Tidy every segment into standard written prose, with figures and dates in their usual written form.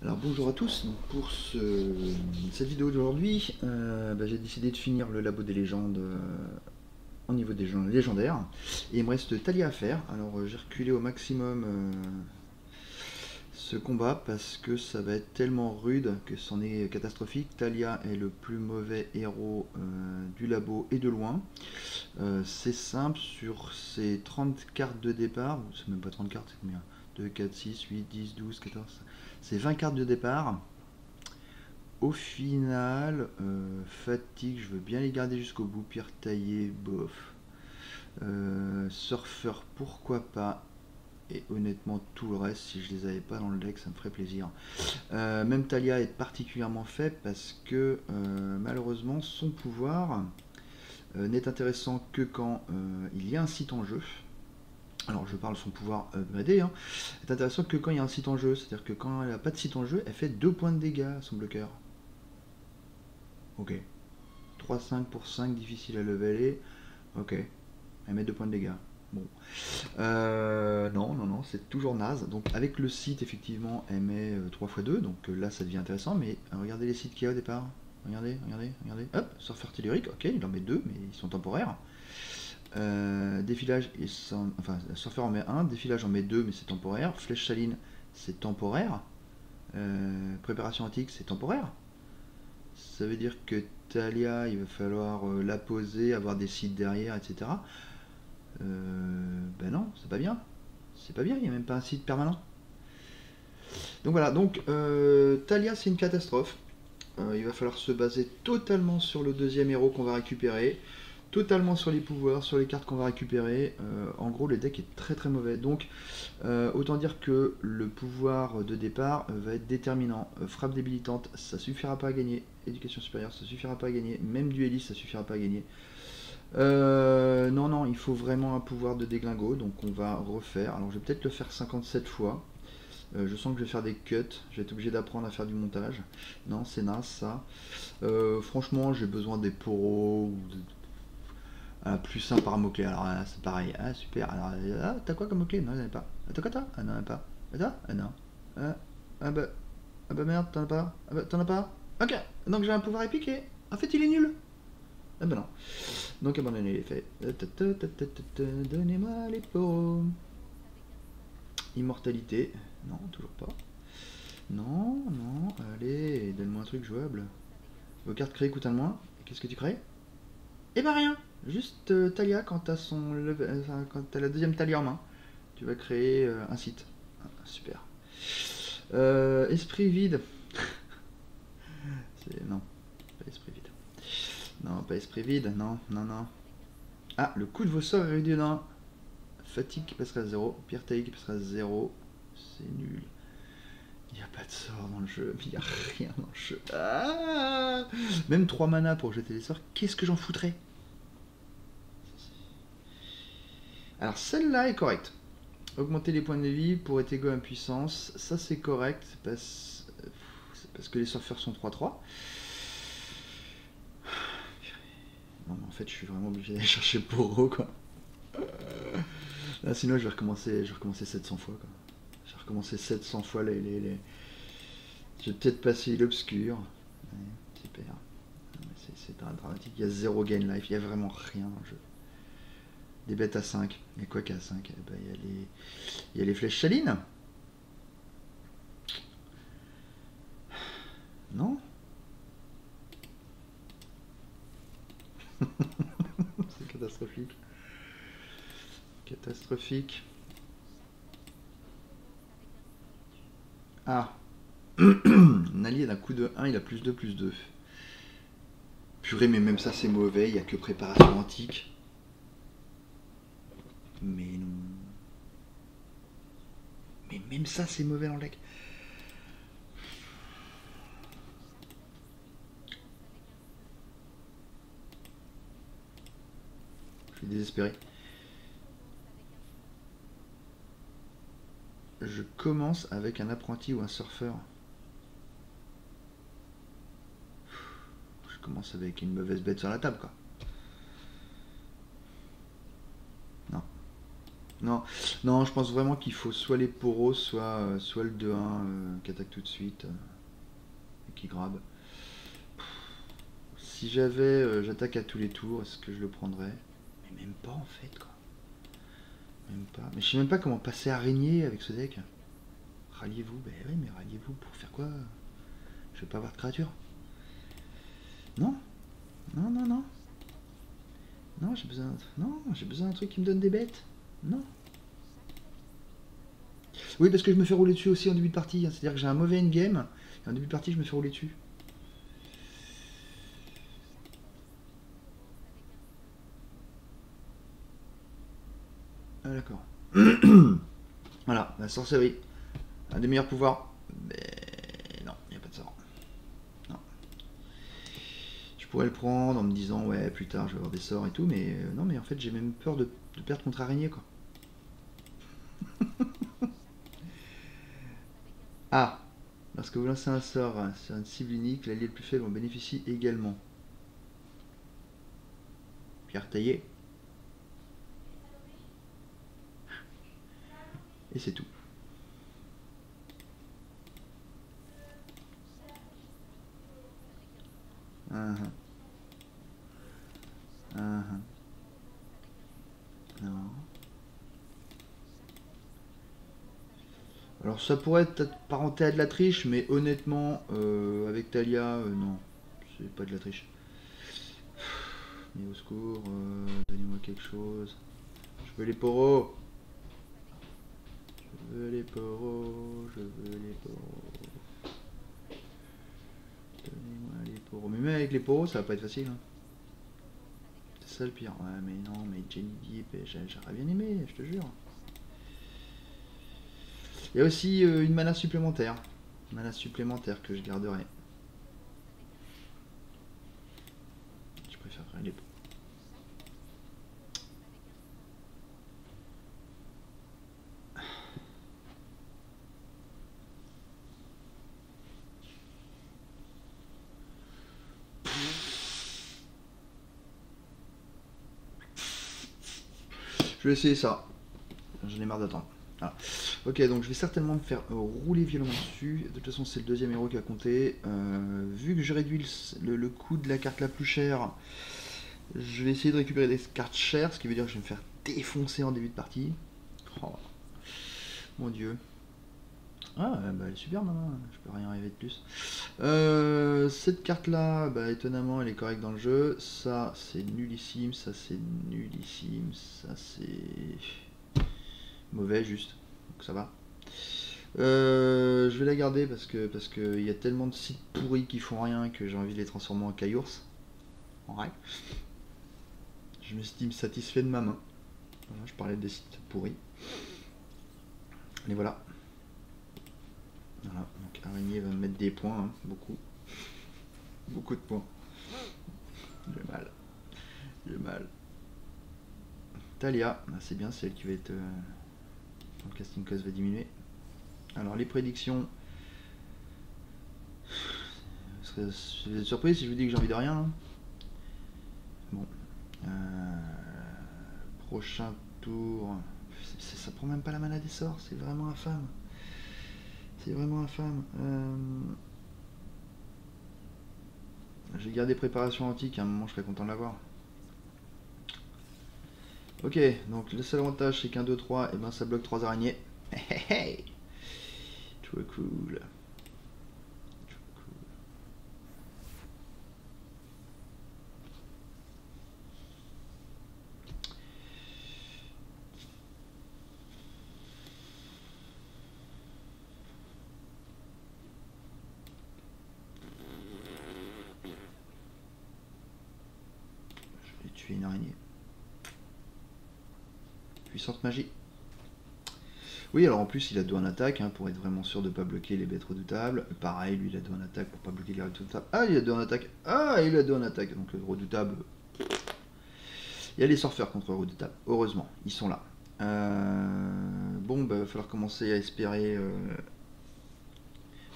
Alors bonjour à tous, donc pour cette vidéo d'aujourd'hui, j'ai décidé de finir le labo des légendes au niveau des légendaires. Et il me reste Talia à faire, alors j'ai reculé au maximum ce combat parce que ça va être tellement rude que c'en est catastrophique. Talia est le plus mauvais héros du labo et de loin. C'est simple, sur ces 30 cartes de départ, c'est même pas 30 cartes, c'est combien 2, 4, 6, 8, 10, 12, 14, c'est 20 cartes de départ. Au final, fatigue, je veux bien les garder jusqu'au bout. Pierre taillé, bof. Surfeur, pourquoi pas. Et honnêtement, tout le reste, si je les avais pas dans le deck, ça me ferait plaisir. Même Talia est particulièrement faible parce que malheureusement, son pouvoir n'est intéressant que quand il y a un site en jeu. Alors je parle de son pouvoir upgradé, hein. Est intéressant que quand il y a un site en jeu, c'est-à-dire que quand elle n'a pas de site en jeu, elle fait 2 points de dégâts à son bloqueur. Ok. 3-5 pour 5, difficile à leveler. Ok. Elle met 2 points de dégâts. Bon. Non, non, non, c'est toujours naze. Donc avec le site, effectivement, elle met 3 x 2. Donc là, ça devient intéressant. Mais regardez les sites qu'il y a au départ. Regardez, regardez, regardez. Hop, surfeur tellurique. Ok, il en met 2, mais ils sont temporaires. Défilage, enfin, surfeur en met 1. Défilage en met 2, mais c'est temporaire. Flèche saline, c'est temporaire. Préparation antique, c'est temporaire. Ça veut dire que Talia, il va falloir la poser, avoir des sites derrière, etc. Ben non, c'est pas bien. C'est pas bien, il n'y a même pas un site permanent. Donc voilà, donc Talia, c'est une catastrophe. Il va falloir se baser totalement sur le deuxième héros qu'on va récupérer, totalement sur les pouvoirs, sur les cartes qu'on va récupérer. En gros, le deck est très très mauvais. Donc, autant dire que le pouvoir de départ va être déterminant. Frappe débilitante, ça suffira pas à gagner. Éducation supérieure, ça suffira pas à gagner. Même dueliste, ça suffira pas à gagner. Non, non, il faut vraiment un pouvoir de déglingo. Donc, on va refaire. Alors, je vais peut-être le faire 57 fois. Je sens que je vais faire des cuts, je vais être obligé d'apprendre à faire du montage. Non, c'est naze ça. Franchement, j'ai besoin des poros ou plus un par mot-clé. Alors là, c'est pareil. Ah, super. Alors, t'as quoi comme mot-clé? Non, j'en ai pas. Attends, quoi t'as? Ah, non, j'en ai pas. Attends? Ah, non. Ah, ah, bah, ah bah merde, t'en as pas? Ah bah, t'en as pas? Ok, donc j'ai un pouvoir épique et en fait, il est nul. Ah bah non. Donc abandonner les faits. Donnez-moi les poros. Immortalité. Non, toujours pas. Non, non, allez, donne-moi un truc jouable. Vos cartes créées coûtent un de moins. Qu'est-ce que tu crées? Eh ben rien. Juste Talia quand t'as quand t'as la deuxième Talia en main. Tu vas créer un site. Ah, super. Esprit vide. Non, pas esprit vide. Non, pas esprit vide. Non, non, non. Ah, le coût de vos sorts est réduit d'un. Fatigue qui passera à 0. Pierre taillée qui passera à 0. C'est nul. Il n'y a pas de sort dans le jeu, il n'y a rien dans le jeu. Ah, même 3 mana pour jeter les sorts, qu'est-ce que j'en foutrais? Alors celle-là est correcte. Augmenter les points de vie pour être égaux à puissance, ça c'est correct, c'est parce que les surfeurs sont 3-3. Non mais en fait je suis vraiment obligé d'aller chercher Poro quoi. Là, sinon je vais recommencer 700 fois quoi. Je vais recommencer 700 fois Je vais peut-être passer l'obscur. Ouais, super. C'est dramatique, il y a 0 gain life, il y a vraiment rien dans le jeu. Des bêtes à 5, il y a quoi qu'à 5? Eh ben, il y a les flèches salines. Non. C'est catastrophique. Catastrophique. Ah. Un allié d'un coup de 1, il a plus 2, plus 2. Purée, mais même ça c'est mauvais, il n'y a que préparation antique. Mais non. Mais même ça c'est mauvais dans le deck. Je suis désespéré. Je commence avec un apprenti ou un surfeur. Je commence avec une mauvaise bête sur la table quoi. Non. Non, non, je pense vraiment qu'il faut soit les poros, soit le 2-1 qui attaque tout de suite et qui grabe. Si j'avais j'attaque à tous les tours, est-ce que je le prendrais? Mais même pas en fait, quoi. Même pas. Mais je sais même pas comment passer araignée avec ce deck. Ralliez-vous, ben oui, mais ralliez-vous pour faire quoi? Je vais pas avoir de créature. Non, non, non, non. Non, j'ai besoin. Non, j'ai besoin d'un truc qui me donne des bêtes. Non. Oui, parce que je me fais rouler dessus aussi en début de partie, hein. C'est-à-dire que j'ai un mauvais endgame, et en début de partie, je me fais rouler dessus. Ah, d'accord. Voilà, la sorcellerie. Un des meilleurs pouvoirs. Mais non, il n'y a pas de sort. Non. Je pourrais le prendre en me disant, ouais, plus tard, je vais avoir des sorts et tout, mais non, mais en fait, j'ai même peur de perdre contre araignée, quoi. Ah, lorsque vous lancez un sort sur une cible unique, l'allié le plus faible en bénéficie également. Pierre taillée. Et c'est tout. Uh-huh. Uh-huh. Non. Alors ça pourrait être apparenté à de la triche, mais honnêtement, avec Talia, non, c'est pas de la triche. Mais au secours, donnez-moi quelque chose. Je veux les poros. Je veux les poros. Je veux les poros. Donnez-moi les poros. Mais même avec les poros, ça va pas être facile, hein. C'est ça le pire. Ouais, mais non, mais Jenny Deep, j'aurais bien aimé, je te jure. Il y a aussi une mana supplémentaire. Une mana supplémentaire que je garderai. Je préfère les poros. Je vais essayer ça. J'en ai marre d'attendre. Voilà. Ok, donc je vais certainement me faire rouler violemment dessus. De toute façon, c'est le deuxième héros qui a compté. Vu que je réduis le coût de la carte la plus chère, je vais essayer de récupérer des cartes chères, ce qui veut dire que je vais me faire défoncer en début de partie. Oh, mon dieu. Ah, bah elle est super maintenant, je peux rien rêver de plus. Cette carte-là, bah, étonnamment, elle est correcte dans le jeu. Ça, c'est nullissime, ça, c'est nullissime, ça, c'est mauvais juste. Donc ça va. Je vais la garder parce que y a tellement de sites pourris qui font rien que j'ai envie de les transformer en caillours. En vrai. Je me suis satisfait de ma main. Voilà, je parlais des sites pourris. Et voilà. Voilà, donc araignée va me mettre des points, hein, beaucoup. Beaucoup de points. J'ai mal. J'ai mal. Talia, ah, c'est bien, c'est elle qui va être. Le casting cost va diminuer. Alors les prédictions. Vous êtes surpris si je vous dis que j'ai envie de rien, hein. Bon. Prochain tour. Ça prend même pas la mana des sorts, c'est vraiment infâme. C'est vraiment infâme. J'ai gardé préparation antique, à un moment je serais content de l'avoir. Ok, donc le seul avantage c'est qu'un 2-3, et ben ça bloque 3 araignées. Hey, hey. Trop cool. Je vais tuer une araignée. Puissante magie. Oui, alors en plus il a 2 en attaque, hein, pour être vraiment sûr de ne pas bloquer les bêtes redoutables. Pareil, lui il a 2 en attaque pour pas bloquer les redoutables. Ah, il a 2 en attaque. Ah, il a 2 en attaque. Donc le redoutable. Il y a les surfeurs contre redoutables. Heureusement, ils sont là. Bon, bah, va falloir commencer à espérer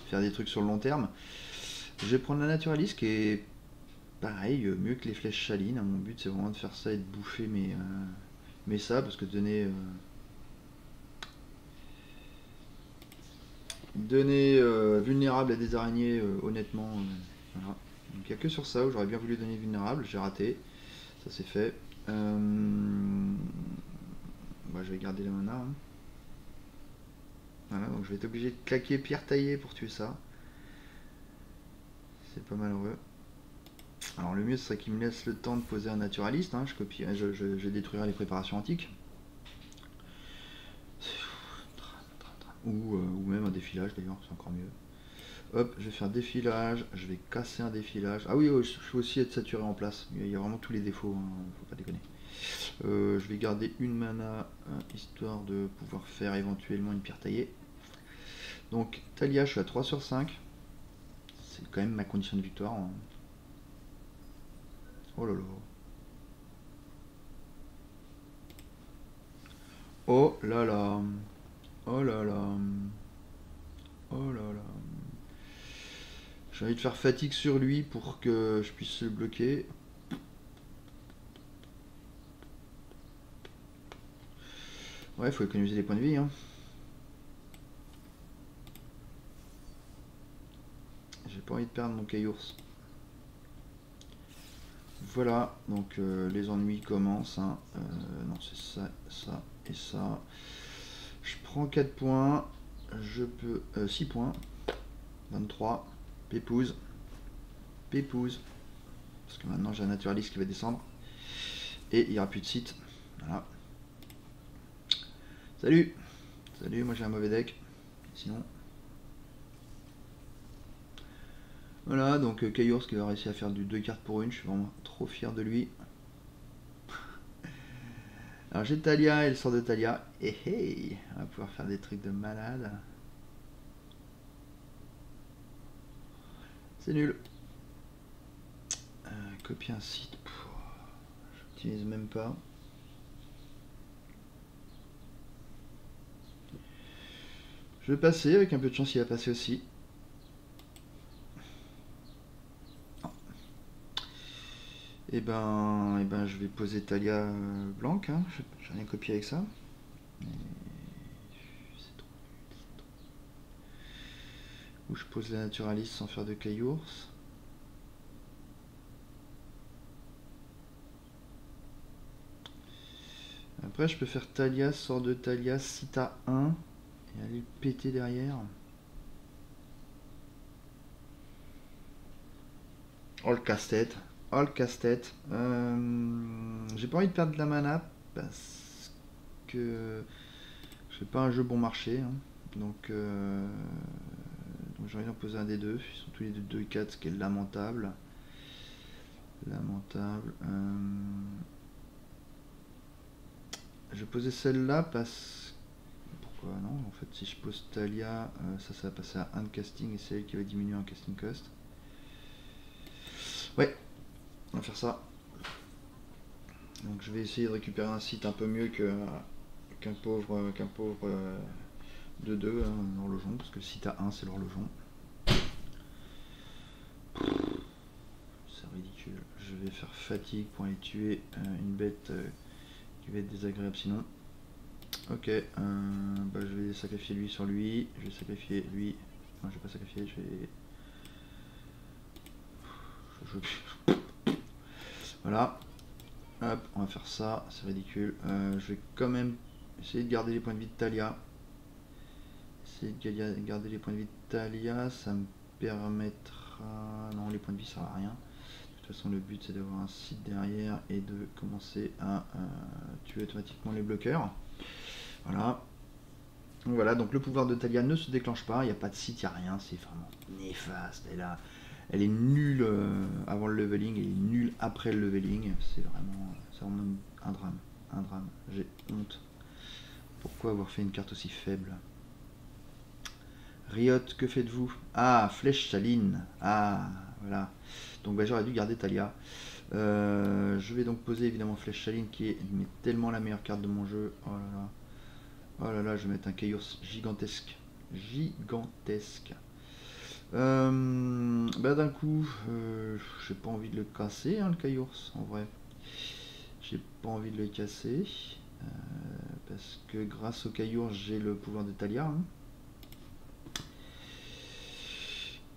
faire des trucs sur le long terme. Je vais prendre la naturaliste qui est pareil, mieux que les flèches chalines. Mon but c'est vraiment de faire ça et de bouffer mes ça, parce que donner Donner vulnérable à des araignées, honnêtement, voilà. Donc il n'y a que sur ça où j'aurais bien voulu donner vulnérable, j'ai raté. Ça c'est fait. Bah, je vais garder la mana. Hein. Voilà, donc je vais être obligé de claquer pierre taillée pour tuer ça. C'est pas malheureux. Alors le mieux ce serait qu'il me laisse le temps de poser un naturaliste. Hein. Je détruirai les préparations antiques. Ou même un défilage d'ailleurs, c'est encore mieux. Hop, je vais faire défilage, je vais casser un défilage. Ah oui, je vais aussi être saturé en place. Il y a vraiment tous les défauts, hein, faut pas déconner. Je vais garder une mana, histoire de pouvoir faire éventuellement une pierre taillée. Donc Talia, je suis à 3 sur 5. C'est quand même ma condition de victoire. Hein. Oh là là. Oh là là. Oh là là. Oh là là. J'ai envie de faire fatigue sur lui pour que je puisse le bloquer. Ouais, il faut économiser les points de vie. Hein. J'ai pas envie de perdre mon Caillours. Voilà, donc les ennuis commencent. Hein. Non, c'est ça, ça et ça. Je prends 4 points. Je peux... 6 points. 23. Pépouze. Pépouze. Parce que maintenant j'ai un naturaliste qui va descendre. Et il n'y aura plus de site. Voilà. Salut. Salut, moi j'ai un mauvais deck. Sinon... Voilà, donc Caillours qui va réussir à faire du 2 cartes pour une. Je suis vraiment trop fier de lui. Alors j'ai Talia et le sort de Talia. Et hey, on va pouvoir faire des trucs de malade. C'est nul. Copier un site. J'utilise même pas. Je vais passer, avec un peu de chance il va passer aussi. Et ben je vais poser Talia Blanc. Hein. J'ai rien copié avec ça. Où je pose la naturaliste sans faire de Caillours. Après je peux faire Talia, sort de Talia, Cita 1 et aller le péter derrière. Oh le casse-tête. Oh le casse-tête. J'ai pas envie de perdre de la mana parce que c'est pas un jeu bon marché. Hein. Donc j'ai envie d'en poser un des deux. Ils sont tous les deux 2-4, ce qui est lamentable. Lamentable. Je vais poser celle-là parce... Pourquoi non? En fait, si je pose Talia, ça va passer à 1 de casting et c'est elle qui va diminuer en casting cost. Ouais, on va faire ça. Donc je vais essayer de récupérer un site un peu mieux qu'un pauvre, de 2 hein, l'horlogeon, parce que le site à 1 c'est l'horlogeon. C'est ridicule. Je vais faire fatigue pour aller tuer une bête qui va être désagréable sinon. Ok, bah je vais sacrifier lui sur lui. Je vais sacrifier lui. Non, je vais pas sacrifier, je vais... Voilà. Hop, on va faire ça, c'est ridicule. Je vais quand même essayer de garder les points de vie de Talia. Essayer de garder les points de vie de Talia, ça me permettra... Non, les points de vie ça sert à rien. De toute façon, le but c'est d'avoir un site derrière et de commencer à tuer automatiquement les bloqueurs. Voilà. Donc voilà, donc le pouvoir de Talia ne se déclenche pas, il n'y a pas de site, il n'y a rien, c'est vraiment néfaste. Elle est nulle avant le leveling, elle est nulle après le leveling. C'est vraiment un drame. Un drame. J'ai honte. Pourquoi avoir fait une carte aussi faible? Riot, que faites-vous? Ah, flèche saline. Ah, voilà. Donc bah, j'aurais dû garder Talia. Je vais donc poser évidemment flèche saline qui est tellement la meilleure carte de mon jeu. Oh là là. Oh là là, je vais mettre un Caillours gigantesque. Gigantesque. Bah d'un coup, j'ai pas envie de le casser, hein, le Caillours, en vrai. J'ai pas envie de le casser. Parce que grâce au Caillours, j'ai le pouvoir de Talia. Hein.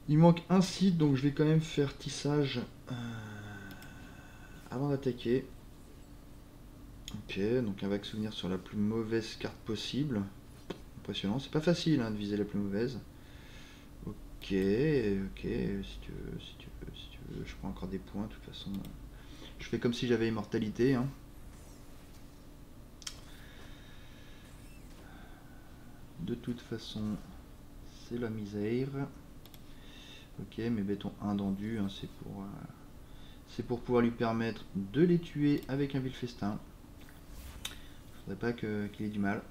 Il manque un site, donc je vais quand même faire tissage avant d'attaquer. Ok, donc un vague souvenir sur la plus mauvaise carte possible. Impressionnant, c'est pas facile hein, de viser la plus mauvaise. Ok, ok, si tu veux, si tu veux, si tu veux, je prends encore des points, de toute façon. Je fais comme si j'avais immortalité. Hein. De toute façon, c'est la misère. Ok, mes bétons indendus, hein, c'est pour pouvoir lui permettre de les tuer avec un vil festin. Faudrait pas qu'il ait du mal.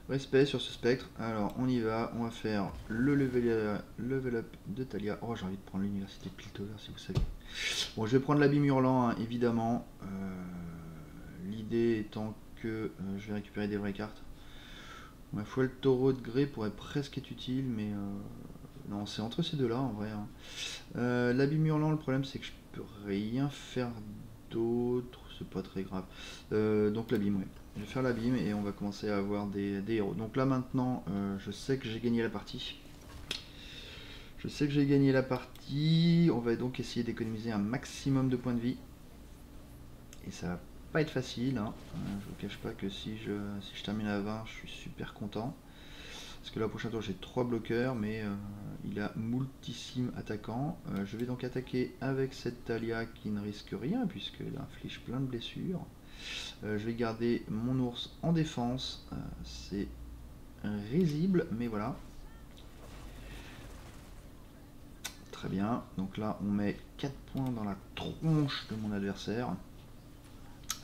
Respect sur ce spectre. Alors on y va, on va faire le level up de Talia. Oh, j'ai envie de prendre l'université de Piltover si vous savez. Bon, je vais prendre l'abîme hurlant hein, évidemment. L'idée étant que je vais récupérer des vraies cartes. Ma foi, le taureau de grès pourrait presque être utile, mais non, c'est entre ces deux-là en vrai. Hein. L'abîme hurlant, le problème c'est que je peux rien faire d'autre, c'est pas très grave. Donc l'abîme, ouais. Je vais faire l'abîme et on va commencer à avoir des héros. Donc là maintenant, je sais que j'ai gagné la partie. Je sais que j'ai gagné la partie. On va donc essayer d'économiser un maximum de points de vie. Et ça va pas être facile. Hein. Je vous cache pas que si je termine à 20, je suis super content. Parce que là, au prochain tour, j'ai 3 bloqueurs, mais il a multissime attaquant. Je vais donc attaquer avec cette Talia qui ne risque rien, puisqu'elle inflige plein de blessures. Je vais garder mon ours en défense. C'est risible, mais voilà. Très bien. Donc là, on met 4 points dans la tronche de mon adversaire.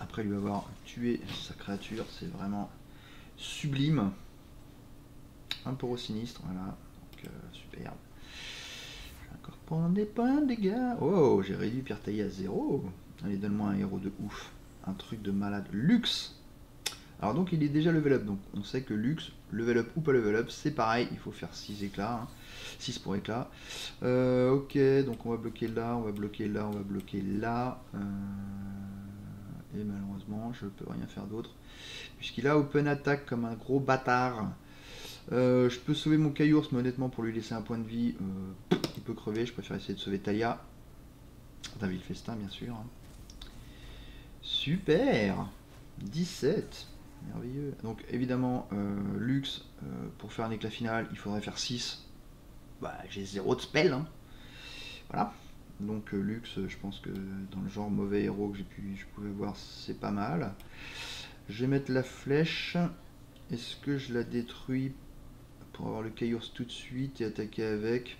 Après lui avoir tué sa créature, c'est vraiment sublime. Un poro sinistre, voilà. Donc, superbe. Je vais encore prendre des points de dégâts. Oh, j'ai réduit Pierre Taillé à 0. Allez, donne-moi un héros de ouf. Un truc de malade. Lux. Alors donc il est déjà level up, donc on sait que Lux, level up ou pas level up, c'est pareil, il faut faire 6 éclats, hein. 6 pour éclat. Ok, donc on va bloquer là, on va bloquer là, on va bloquer là. Et malheureusement, je peux rien faire d'autre. Puisqu'il a open attack comme un gros bâtard. Je peux sauver mon Caillours, mais honnêtement, pour lui laisser un point de vie, il peut crever. Je préfère essayer de sauver Talia. David Festin, bien sûr. Hein. Super 17. Merveilleux. Donc évidemment, Lux, pour faire un éclat final, il faudrait faire 6. Bah, j'ai 0 de spell. Hein. Voilà. Donc Lux, je pense que dans le genre mauvais héros que je pouvais voir, c'est pas mal. Je vais mettre la flèche. Est-ce que je la détruis pour avoir le Chaos tout de suite et attaquer avec?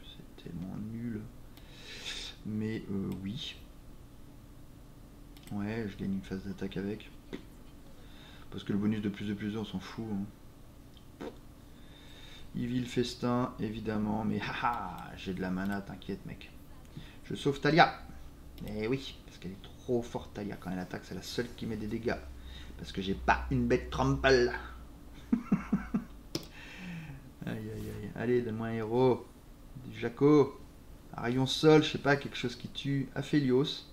C'est tellement nul. Mais oui. Ouais, je gagne une phase d'attaque avec. Parce que le bonus de plus 2, on s'en fout. Hein. Evil Festin, évidemment. Mais haha, j'ai de la mana, t'inquiète mec. Je sauve Talia. Eh oui, parce qu'elle est trop forte Talia. Quand elle attaque, c'est la seule qui met des dégâts. Parce que j'ai pas une bête trample. Aïe aïe aïe. Allez, donne-moi un héros. Du Jaco. Un rayon sol, je sais pas, quelque chose qui tue. Aphelios.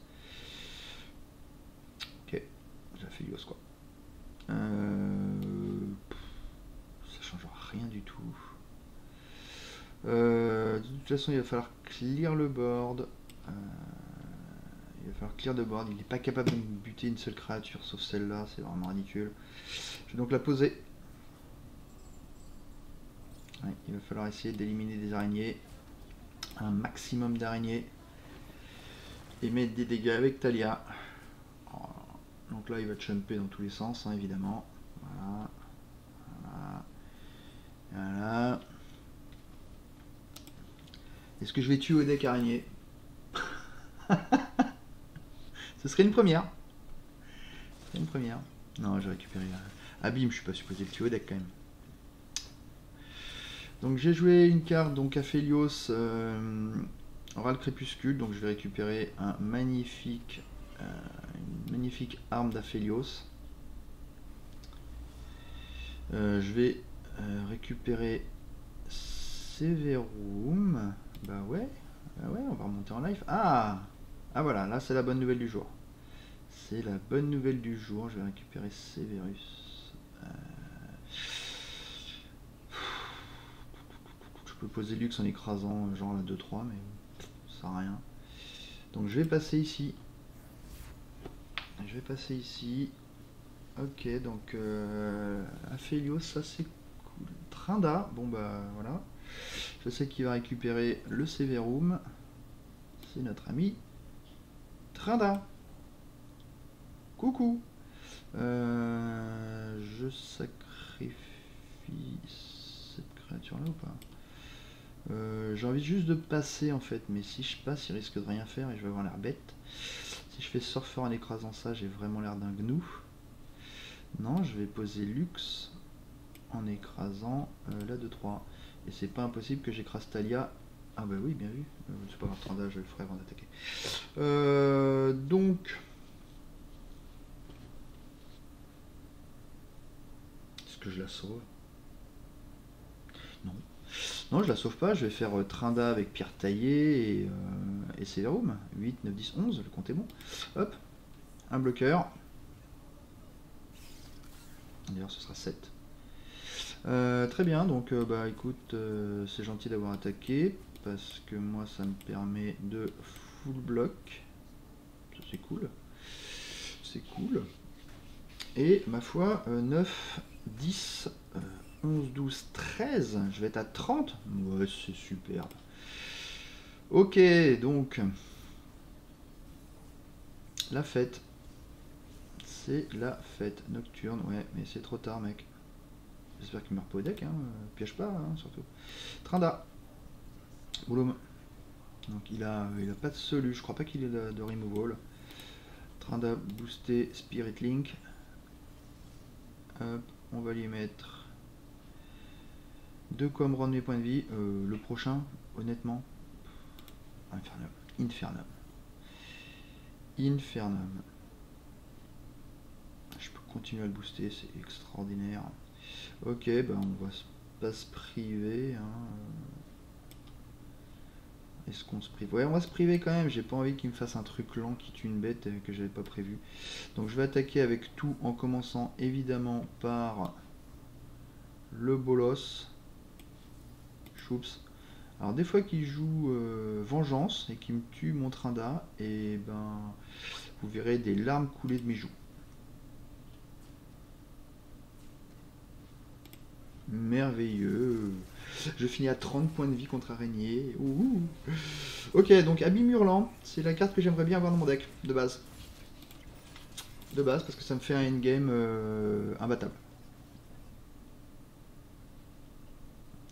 Ok, j'ai Aphelios quoi. Ça change rien du tout. De toute façon, il va falloir clear le board. Il va falloir clear de board. Il n'est pas capable de me buter une seule créature sauf celle-là. C'est vraiment ridicule. Je vais donc la poser. Ouais, il va falloir essayer d'éliminer des araignées. Un maximum d'araignées. Et mettre des dégâts avec Talia. Donc là, il va chumper dans tous les sens, hein, évidemment. Voilà. Voilà. Voilà. Est-ce que je vais tuer au deck araignée? Ce serait une première. C'est une première. Non, j'ai récupéré Abîme, je suis pas supposé le tuer au deck quand même. Donc j'ai joué une carte, donc Aphelios, Oral Crépuscule, donc je vais récupérer une magnifique arme d'Aphelios. Je vais récupérer Severum. Bah ouais, on va remonter en live. Ah voilà, là c'est la bonne nouvelle du jour. C'est la bonne nouvelle du jour. Je vais récupérer Severus. peux poser luxe en écrasant genre la 2-3, mais ça sert à rien. Donc je vais passer ici. Je vais passer ici. Ok, donc Aphelios, ça c'est cool. Trinda, bon bah voilà. Je sais qu'il va récupérer le Severum. C'est notre ami Trinda. Coucou. Je sacrifie cette créature là ou pas? J'ai envie juste de passer en fait, mais si je passe il risque de rien faire et je vais avoir l'air bête. Si je fais surfer en écrasant ça, j'ai vraiment l'air d'un gnou. Non, je vais poser luxe en écrasant la 2-3. Et c'est pas impossible que j'écrase Talia. Ah bah oui, bien vu. C'est pas grave, Trinda, je le ferai avant d'attaquer. Donc... Est-ce que je la sauve? Non. Non, je la sauve pas. Je vais faire Trinda avec pierre taillée et Severum. 8, 9, 10, 11. Le compte est bon. Hop. Un bloqueur. D'ailleurs, ce sera 7. Très bien. Donc, bah écoute, c'est gentil d'avoir attaqué. Parce que moi, ça me permet de full bloc. Ça, c'est cool. C'est cool. Et ma foi, 9, 10, 11, 12, 13. Je vais être à 30. Ouais, c'est superbe. Ok, donc... La fête. C'est la fête nocturne. Ouais, mais c'est trop tard, mec. J'espère qu'il meurt pas au deck, hein. Piège pas, hein, surtout. Trinda. Bouloum. Donc il a pas de solu. Je crois pas qu'il ait de removal. Trinda booster Spirit Link. Hop, on va lui mettre 2 quoi me rendre mes points de vie. Le prochain, honnêtement, Infernum. Infernum. Infernum. Je peux continuer à le booster, c'est extraordinaire. Ok, bah on va pas se priver. Hein. Est-ce qu'on se prive? Ouais, on va se priver quand même. J'ai pas envie qu'il me fasse un truc lent qui tue une bête que j'avais pas prévu. Donc je vais attaquer avec tout en commençant évidemment par le bolos. Choups. Alors des fois qu'il joue vengeance et qu'il me tue mon Trinda, et ben vous verrez des larmes couler de mes joues. Merveilleux. Je finis à 30 points de vie contre araignée. Ouh. Ok, donc Abîme Hurlant, c'est la carte que j'aimerais bien avoir dans mon deck, de base. De base, parce que ça me fait un endgame imbattable.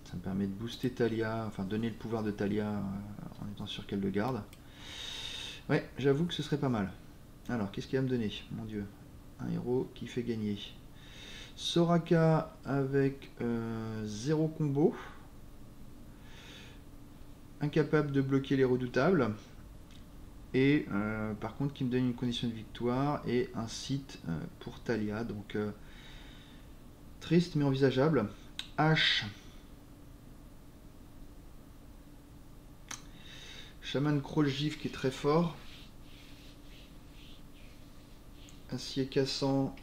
Ça me permet de booster Talia, enfin donner le pouvoir de Talia en étant sûr qu'elle le garde. Ouais, j'avoue que ce serait pas mal. Alors, qu'est-ce qu'il va me donner? Mon dieu. Un héros qui fait gagner. Soraka avec 0 combo. Incapable de bloquer les redoutables. Et par contre qui me donne une condition de victoire et un site pour Talia. Donc triste mais envisageable. H. Shaman Kroljif qui est très fort. Acier cassant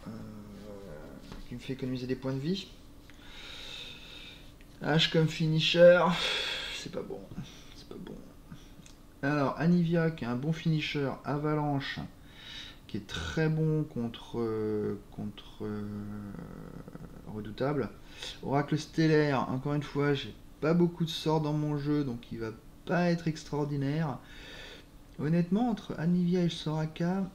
qui me fait économiser des points de vie. H comme finisher. C'est pas bon. C'est pas bon. Alors, Anivia qui est un bon finisher. Avalanche qui est très bon contre redoutable. Oracle stellaire, encore une fois, j'ai pas beaucoup de sorts dans mon jeu, donc il va pas être extraordinaire. Honnêtement, entre Anivia et Soraka,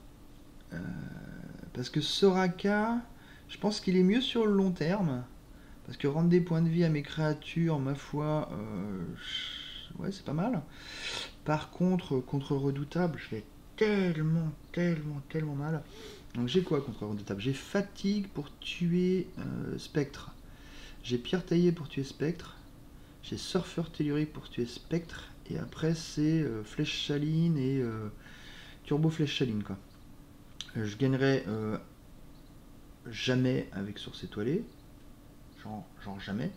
parce que Soraka, je pense qu'il est mieux sur le long terme, parce que rendre des points de vie à mes créatures, ma foi, ouais, c'est pas mal. Par contre, contre redoutable, je vais tellement mal. Donc j'ai quoi contre redoutable? J'ai fatigue pour tuer spectre. J'ai pierre taillée pour tuer spectre. J'ai surfeur tellurique pour tuer spectre. Et après c'est flèche chaline et turbo flèche chaline quoi. Je gagnerai jamais avec source étoilée. Genre jamais.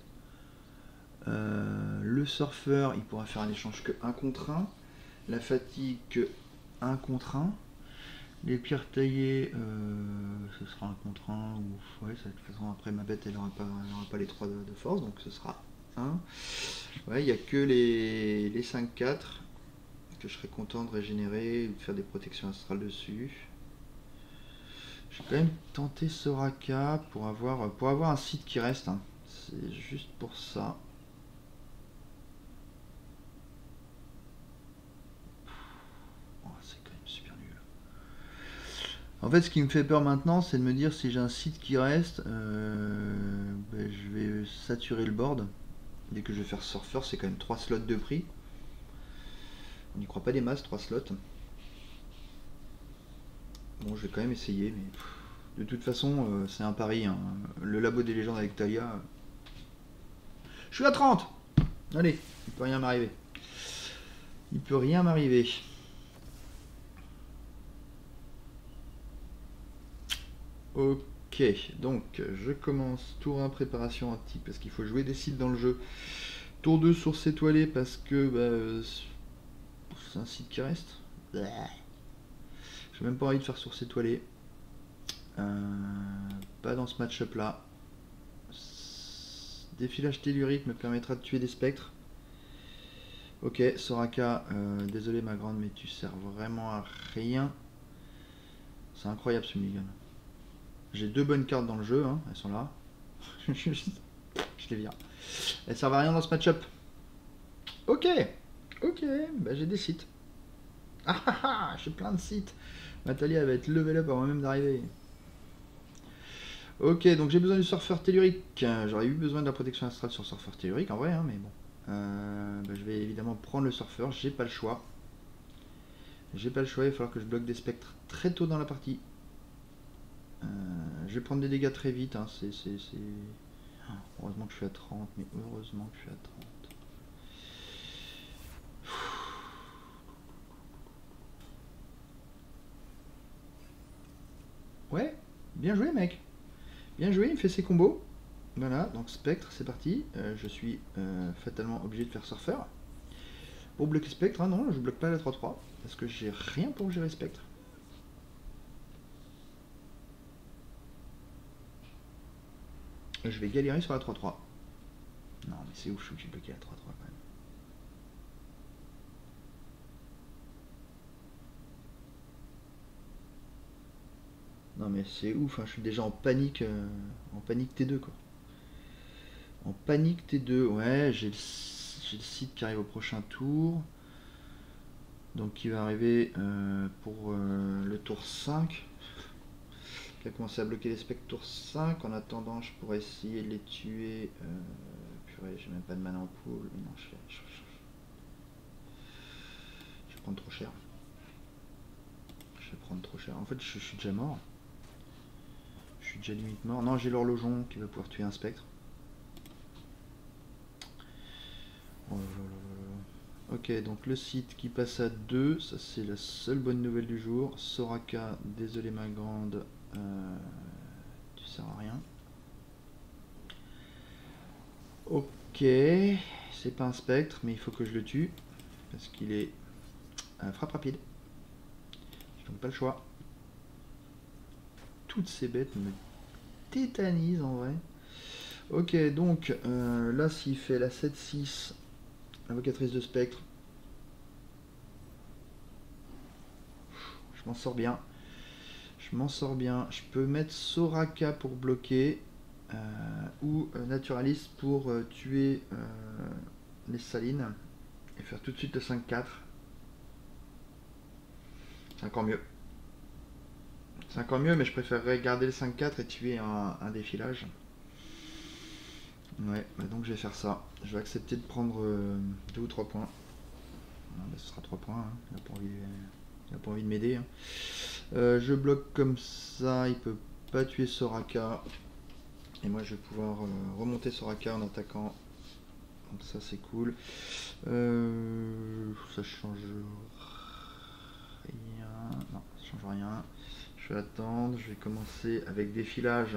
Le surfeur il pourra faire un échange que 1 contre 1. La fatigue que 1 contre 1. Les pierres taillées, ce sera 1 contre 1. Ou, ouais, de toute façon, après ma bête elle n'aura pas les 3 de force, donc ce sera Hein. Ouais, il n'y a que les 5-4 que je serais content de régénérer ou de faire des protections astrales dessus. Je vais quand même tenter Soraka pour avoir un site qui reste. Hein. C'est juste pour ça. Oh, c'est quand même super nul. En fait, ce qui me fait peur maintenant, c'est de me dire si j'ai un site qui reste, ben, je vais saturer le board. Dès que je vais faire surfer, c'est quand même 3 slots de prix. On n'y croit pas des masses, 3 slots. Bon, je vais quand même essayer, mais de toute façon, c'est un pari. Hein. Le labo des légendes avec Talia. Je suis à 30. Allez, il peut rien m'arriver. Il peut rien m'arriver. Ok, donc je commence tour 1 préparation antique parce qu'il faut jouer des sites dans le jeu. Tour 2 source étoilée parce que bah, c'est un site qui reste. J'ai même pas envie de faire source étoilée. Pas dans ce match-up là. Défilage tellurique me permettra de tuer des spectres. Ok, Soraka, désolé ma grande, mais tu sers vraiment à rien. C'est incroyable ce minigun. J'ai 2 bonnes cartes dans le jeu, hein, elles sont là. Je les vire. Elles servent à rien dans ce match-up. Ok, ok, bah j'ai des sites. Ah ah ah, j'ai plein de sites. Nathalie elle va être level up avant même d'arriver. Ok, donc j'ai besoin du surfeur tellurique. J'aurais eu besoin de la protection astrale sur surfeur tellurique en vrai, hein, mais bon. Bah, je vais évidemment prendre le surfeur, j'ai pas le choix. J'ai pas le choix, il va falloir que je bloque des spectres très tôt dans la partie. Je vais prendre des dégâts très vite, hein, heureusement que je suis à 30, mais heureusement que je suis à 30. Ouais, bien joué mec. Bien joué, il me fait ses combos. Voilà, donc spectre, c'est parti. Je suis fatalement obligé de faire surfeur. Pour bloquer spectre, hein, non, je bloque pas la 3-3. Parce que j'ai rien pour gérer spectre. Je vais galérer sur la 3-3. Non, mais c'est ouf, que j'ai bloqué la 3-3 quand même. Non, mais c'est ouf, hein, je suis déjà en panique T2 quoi. En panique T2, ouais, j'ai le site qui arrive au prochain tour. Donc qui va arriver pour le tour 5. Qui a commencé à bloquer les spectres tour 5. En attendant, je pourrais essayer de les tuer. Purée, j'ai même pas de mana en pool. Non, je vais prendre trop cher. Je vais prendre trop cher. En fait, je suis déjà mort. Je suis déjà limite mort. Non, j'ai l'horlogeon qui va pouvoir tuer un spectre. Oh là là là. Ok, donc le site qui passe à 2, ça c'est la seule bonne nouvelle du jour. Soraka, désolé ma grande, tu sers à rien. Ok, c'est pas un spectre, mais il faut que je le tue, parce qu'il est frappe rapide. J'ai donc pas le choix. Toutes ces bêtes me tétanisent en vrai. Ok, donc là s'il fait la 7-6, invocatrice de spectre, je m'en sors bien. Je m'en sors bien. Je peux mettre Soraka pour bloquer ou Naturaliste pour tuer les salines et faire tout de suite le 5-4. C'est encore mieux. C'est encore mieux, mais je préférerais garder le 5-4 et tuer un défilage. Ouais, bah donc je vais faire ça. Je vais accepter de prendre 2 ou 3 points. Non, bah ce sera 3 points. Hein. Il n'a pas envie de m'aider. Hein. Je bloque comme ça. Il peut pas tuer Soraka. Et moi je vais pouvoir remonter Soraka en attaquant. Donc ça c'est cool. Ça change rien. Non, ça change rien. Je vais attendre. Je vais commencer avec défilage.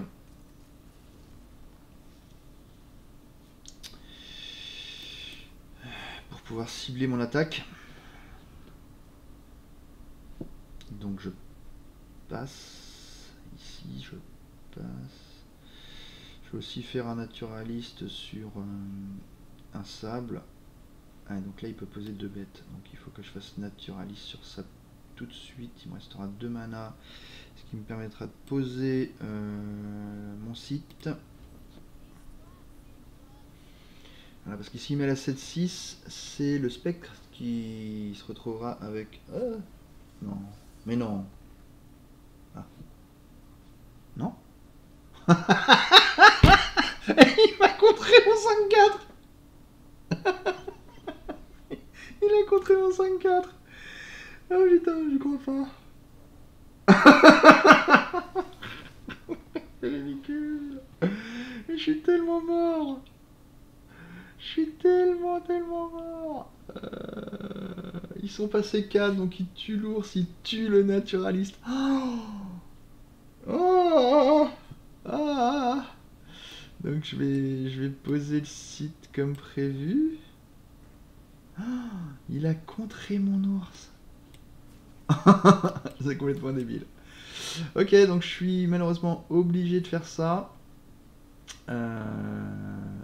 Pour pouvoir cibler mon attaque. Donc je passe. Ici je passe. Je vais aussi faire un naturaliste sur un sable. Ah, donc là il peut poser 2 bêtes. Donc il faut que je fasse naturaliste sur ça tout de suite. Il me restera 2 mana. Ce qui me permettra de poser mon site. Voilà, parce qu'ici il met la 7-6, c'est le spectre qui se retrouvera avec... non, mais non. Ah. Non. Il m'a contré mon 5-4. Il a contré mon 5-4. Oh putain, je crois pas. C'est ridicule. Je suis tellement mort. Je suis tellement mort. Ils sont passés 4, donc ils tuent l'ours, ils tuent le naturaliste. Oh, oh, ah. Donc je vais poser le site comme prévu. Oh, il a contré mon ours. C'est complètement débile. Ok, donc je suis malheureusement obligé de faire ça.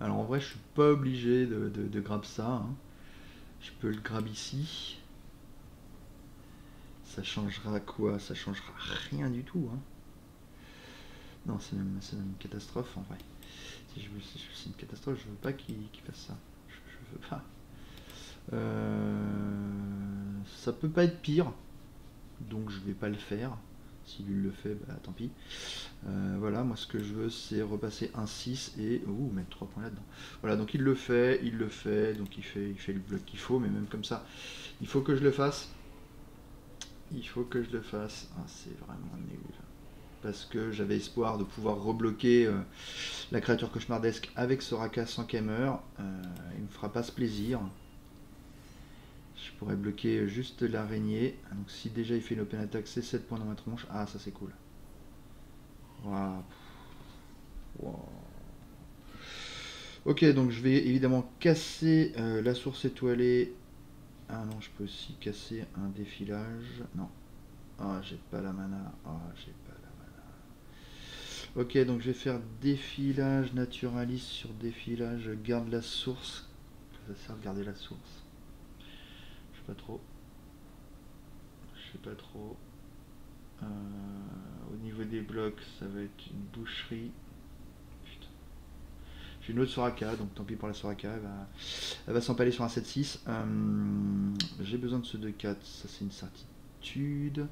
Alors en vrai, je suis pas obligé de grab ça. Hein. Je peux le grab ici. Ça changera quoi? Ça changera rien du tout. Hein. Non, c'est même une catastrophe en vrai. Si c'est une catastrophe, je veux pas qu'il fasse ça. Je veux pas. Ça peut pas être pire. Donc je vais pas le faire. Si lui le fait, bah tant pis. Voilà, moi ce que je veux c'est repasser un 6 et mettre 3 points là-dedans. Voilà, donc il le fait, donc il fait le bloc qu'il faut, mais même comme ça, il faut que je le fasse. Il faut que je le fasse. Ah, c'est vraiment nul. Parce que j'avais espoir de pouvoir rebloquer la créature cauchemardesque avec Soraka sans qu'elle meure. Il me fera pas ce plaisir. Je pourrais bloquer juste l'araignée. Donc si déjà il fait une open attack, c'est 7 points dans ma tronche. Ah, ça c'est cool. Wow. Wow. Ok, donc je vais évidemment casser la source étoilée. Ah non, je peux aussi casser un défilage. Non. Ah, j'ai pas la mana. Ah, j'ai pas la mana. Ok, donc je vais faire défilage naturaliste sur défilage. Je garde la source. Ça sert de garder la source. Je sais pas trop. Je sais pas trop. Au niveau des blocs, ça va être une boucherie. Putain. J'ai une autre Soraka, donc tant pis pour la Soraka. Elle va s'empaler sur un 7-6. J'ai besoin de ce 2-4, ça c'est une certitude.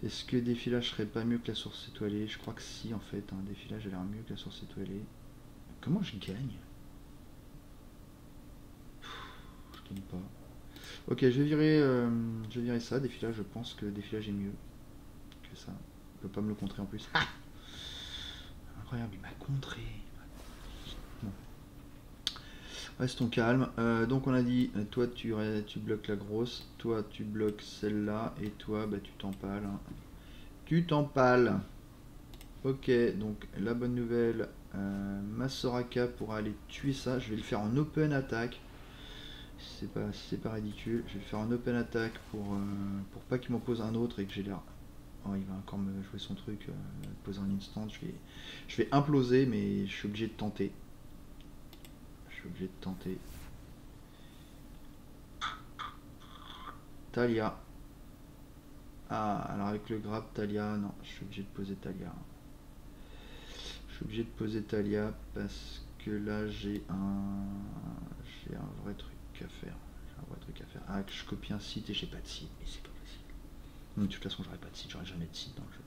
Est-ce que défilage serait pas mieux que la source étoilée? Je crois que si en fait. Un défilage a l'air mieux que la source étoilée. Comment je gagne? Je gagne pas. Ok, je vais virer ça. Défilage, je pense que défilage est mieux que ça. Il peut pas me le contrer en plus. Ah, incroyable, il m'a contré. Bon. Restons calmes. Donc on a dit, toi tu bloques la grosse, toi tu bloques celle-là, et toi bah, tu t'empales. Hein. Tu t'empales. Ok, donc la bonne nouvelle, ma Soraka pourra aller tuer ça. Je vais le faire en open attack. Si c'est pas ridicule, je vais le faire en open attack pour pas qu'il m'en pose un autre et que j'ai l'air. Oh, il va encore me jouer son truc, poser un instant. Je vais imploser, mais je suis obligé de tenter. Talia. Ah, alors avec le grab Talia, non, je suis obligé de poser Talia. Parce que là j'ai un vrai truc à faire. Ah, que je copie un site et j'ai pas de site, mais c'est pas possible. De toute façon, j'aurais pas de site, j'aurais jamais de site dans le jeu.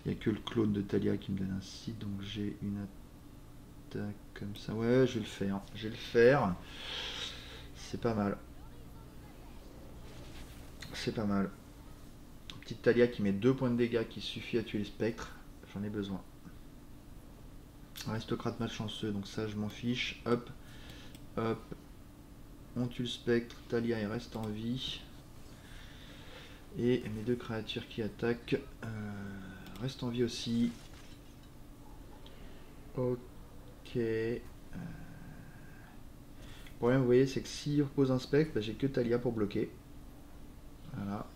Il n'y a que le clone de Talia qui me donne un site, donc j'ai une attaque comme ça. Ouais, je vais le faire. C'est pas mal. Petite Talia qui met 2 points de dégâts qui suffit à tuer les spectres. J'en ai besoin. Aristocrate malchanceux, donc ça je m'en fiche. Hop. On tue le spectre, Talia il reste en vie. Et mes 2 créatures qui attaquent restent en vie aussi. Ok. Le problème, vous voyez, c'est que s'il repose un spectre, bah, j'ai que Talia pour bloquer. Voilà.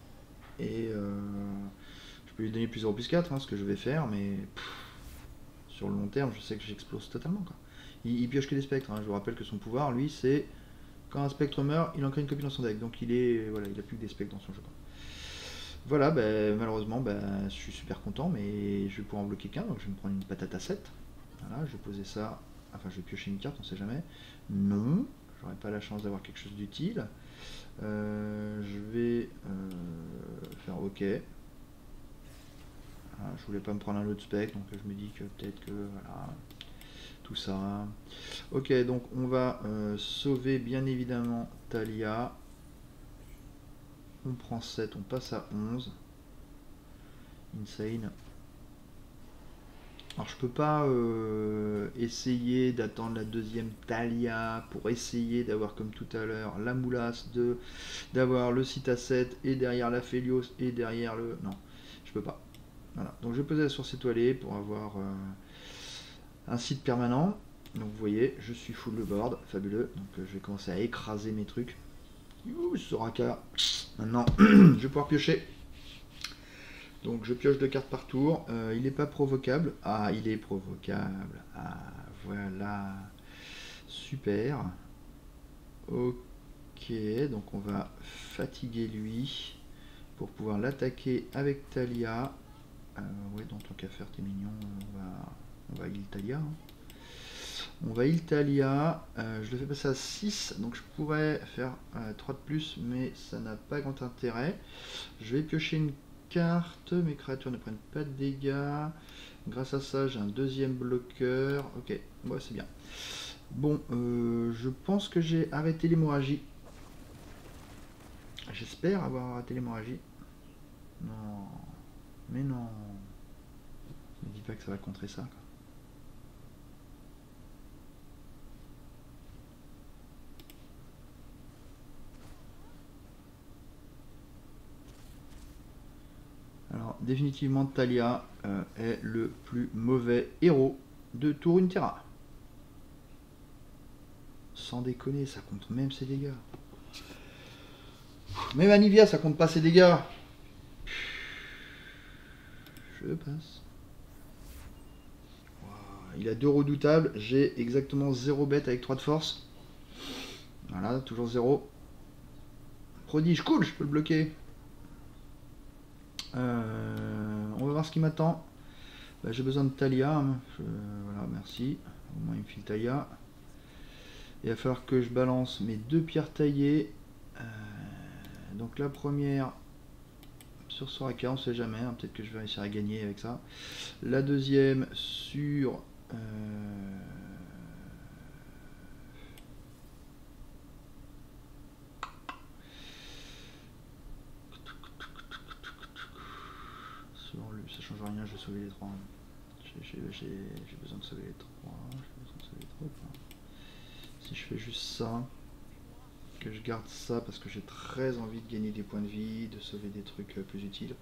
Et je peux lui donner plus 0+4, hein, ce que je vais faire, mais sur le long terme, je sais que j'explose totalement. Quoi. Il pioche que des spectres, hein. Je vous rappelle que son pouvoir, lui, c'est quand un spectre meurt, il en crée une copie dans son deck. Donc il est, voilà, il a plus que des spectres dans son jeu. Voilà, ben, malheureusement, ben, je suis super content, mais je vais pouvoir en bloquer qu'un, donc je vais me prendre une patate à 7. Voilà, je vais poser ça, enfin je vais piocher une carte, on sait jamais. Non, j'aurai pas la chance d'avoir quelque chose d'utile. Je vais faire OK. Voilà, je voulais pas me prendre un autre spectre, donc je me dis que peut-être que voilà, tout ça. Ok, donc on va sauver bien évidemment Talia. On prend 7, on passe à 11. Insane. Alors je peux pas essayer d'attendre la deuxième Talia pour essayer d'avoir comme tout à l'heure la moulasse d'avoir le site à 7 et derrière la Félios et derrière le... Non, je peux pas. Voilà, donc je vais poser la source étoilée pour avoir un site permanent. Donc vous voyez, je suis full le board, fabuleux. Donc je vais commencer à écraser mes trucs. Ouh, Soraka. Maintenant, je vais pouvoir piocher. Donc je pioche 2 cartes par tour. Il n'est pas provocable. Ah, il est provocable. Ah, voilà. Super. Ok, donc on va fatiguer lui pour pouvoir l'attaquer avec Talia. Ouais, dans ton qu'à faire, t'es mignon. On va heal Talia. Hein. On va heal Talia. Je le fais passer à 6, donc je pourrais faire 3 de plus, mais ça n'a pas grand intérêt. Je vais piocher une carte. Mes créatures ne prennent pas de dégâts. Grâce à ça, j'ai un deuxième bloqueur. Ok, ouais, c'est bien. Bon, je pense que j'ai arrêté l'hémorragie. J'espère avoir arrêté l'hémorragie. Non. Mais non. Ne me dis pas que ça va contrer ça. Quoi. Alors, définitivement, Talia est le plus mauvais héros de Tour Runeterra. Sans déconner, ça compte même ses dégâts. Même Anivia, ça compte pas ses dégâts. Je passe. Wow, il a 2 redoutables. J'ai exactement 0 bête avec 3 de force. Voilà, toujours 0. Prodige, cool, je peux le bloquer. On va voir ce qui m'attend. Bah, j'ai besoin de Talia. Hein. Voilà, merci. Au moins il me file Talia. Il va falloir que je balance mes 2 pierres taillées. Donc la première sur Soraka, on sait jamais. Hein, peut-être que je vais réussir à gagner avec ça. La deuxième sur... ça change rien, je vais sauver les 3. J'ai besoin de sauver les 3. Si je fais juste ça, que je garde ça parce que j'ai très envie de gagner des points de vie, de sauver des trucs plus utiles.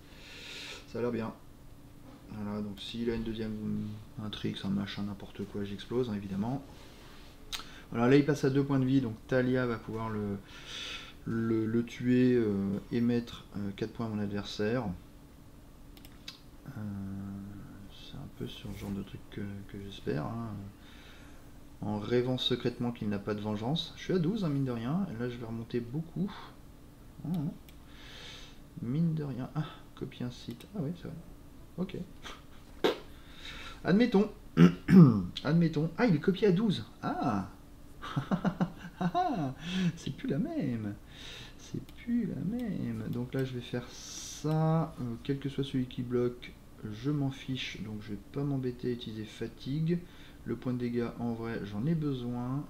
Ça a l'air bien. Voilà, donc s'il a une deuxième un trick, un machin, n'importe quoi, j'explose, hein, évidemment. Voilà, là il passe à 2 points de vie, donc Talia va pouvoir le tuer et mettre 4 points à mon adversaire. C'est un peu sur ce genre de truc que j'espère. Hein. En rêvant secrètement qu'il n'a pas de vengeance. Je suis à 12, hein, mine de rien. Et là, je vais remonter beaucoup. Oh, mine de rien. Ah, copier un site. Ah oui, c'est vrai. Ok. Admettons. Admettons. Ah, il est copié à 12. Ah. C'est plus la même. C'est plus la même. Donc là, je vais faire ça. Quel que soit celui qui bloque, je m'en fiche. Donc je vais pas m'embêter à utiliser fatigue. Le point de dégâts, en vrai, j'en ai besoin.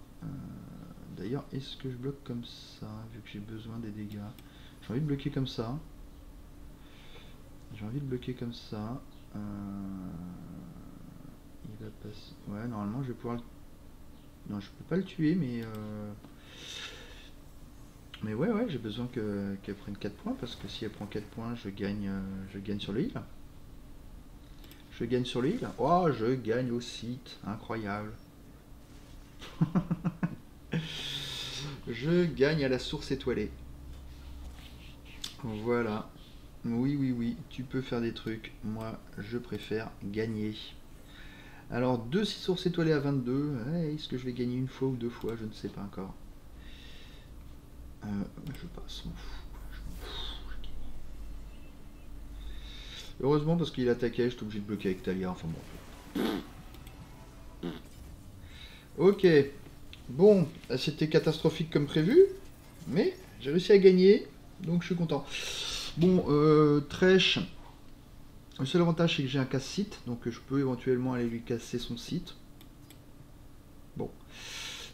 D'ailleurs, est-ce que je bloque comme ça, vu que j'ai besoin des dégâts? J'ai envie de bloquer comme ça. J'ai envie de bloquer comme ça. Il va passer... Ouais, normalement, je vais pouvoir... Non, je peux pas le tuer, mais... Mais ouais, j'ai besoin qu'elle prenne 4 points, parce que si elle prend 4 points, je gagne sur le heal. Je gagne sur le heal. Oh, je gagne au site. Incroyable. Je gagne à la source étoilée. Voilà. Oui, tu peux faire des trucs. Moi, je préfère gagner. Alors, 2 6 sources étoilées à 22. Ouais, est-ce que je vais gagner une fois ou deux fois? Je ne sais pas encore. Je passe, m'en fous. Heureusement, parce qu'il attaquait, j'étais obligé de bloquer avec Talia. Enfin bon. Ok. Bon, c'était catastrophique comme prévu. Mais j'ai réussi à gagner. Donc je suis content. Bon, Thresh. Le seul avantage, c'est que j'ai un casse-site. Donc je peux éventuellement aller lui casser son site. Bon.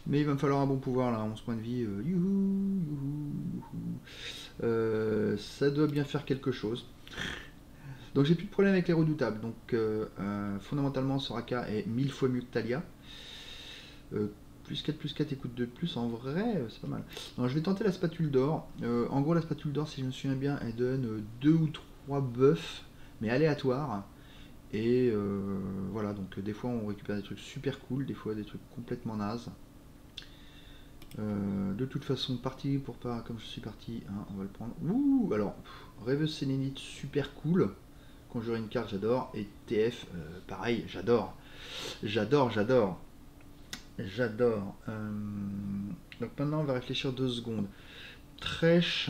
Mais il va me falloir un bon pouvoir là, 11 points de vie. Youhou, youhou, youhou. Ça doit bien faire quelque chose. Donc j'ai plus de problème avec les redoutables. Donc fondamentalement, Soraka est 1000 fois mieux que Talia. Plus 4 et coûte 2 de plus, en vrai, c'est pas mal. Non, je vais tenter la spatule d'or. En gros, la spatule d'or, si je me souviens bien, elle donne 2 ou 3 buffs, mais aléatoires. Et voilà, donc des fois on récupère des trucs super cool, des fois des trucs complètement nazes. De toute façon, parti pour pas, comme je suis parti, hein, on va le prendre. Ouh, alors, Rêveuse Sélénite, super cool. Conjurer une carte, j'adore. Et TF, pareil, j'adore. J'adore, j'adore. J'adore. Donc maintenant, on va réfléchir 2 secondes. Thresh.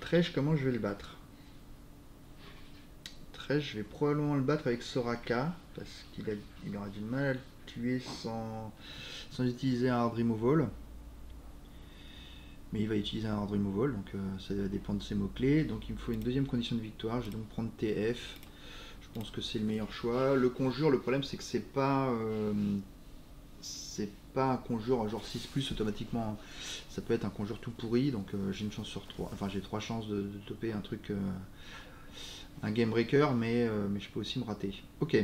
Thresh, comment je vais le battre? Thresh, je vais probablement le battre avec Soraka, parce qu'il aura du mal à le tuer sans utiliser un hard removal. Mais il va utiliser un hard removal, donc ça va dépendre de ses mots-clés. Donc il me faut une deuxième condition de victoire, je vais donc prendre TF. Je pense que c'est le meilleur choix. Le conjure, le problème c'est que c'est pas un conjure genre 6+ automatiquement. Ça peut être un conjure tout pourri, donc j'ai une chance sur 3. Enfin j'ai 3 chances de toper un truc, un game breaker, mais je peux aussi me rater. Ok.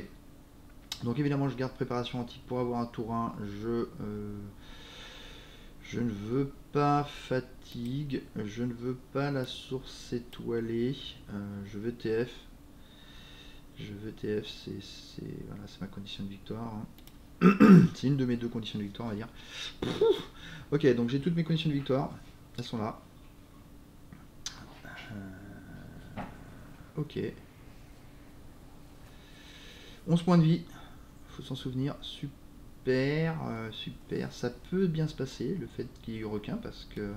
Donc évidemment je garde préparation antique pour avoir un tour 1. Je ne veux pas fatigue, je ne veux pas la source étoilée, je veux TF. Je veux TF, voilà, c'est ma condition de victoire. Hein. C'est une de mes 2 conditions de victoire, on va dire. Ok, donc j'ai toutes mes conditions de victoire. Elles sont là. Ok. 11 points de vie. Faut s'en souvenir. Super. Super. Ça peut bien se passer, le fait qu'il y ait eu requin, parce que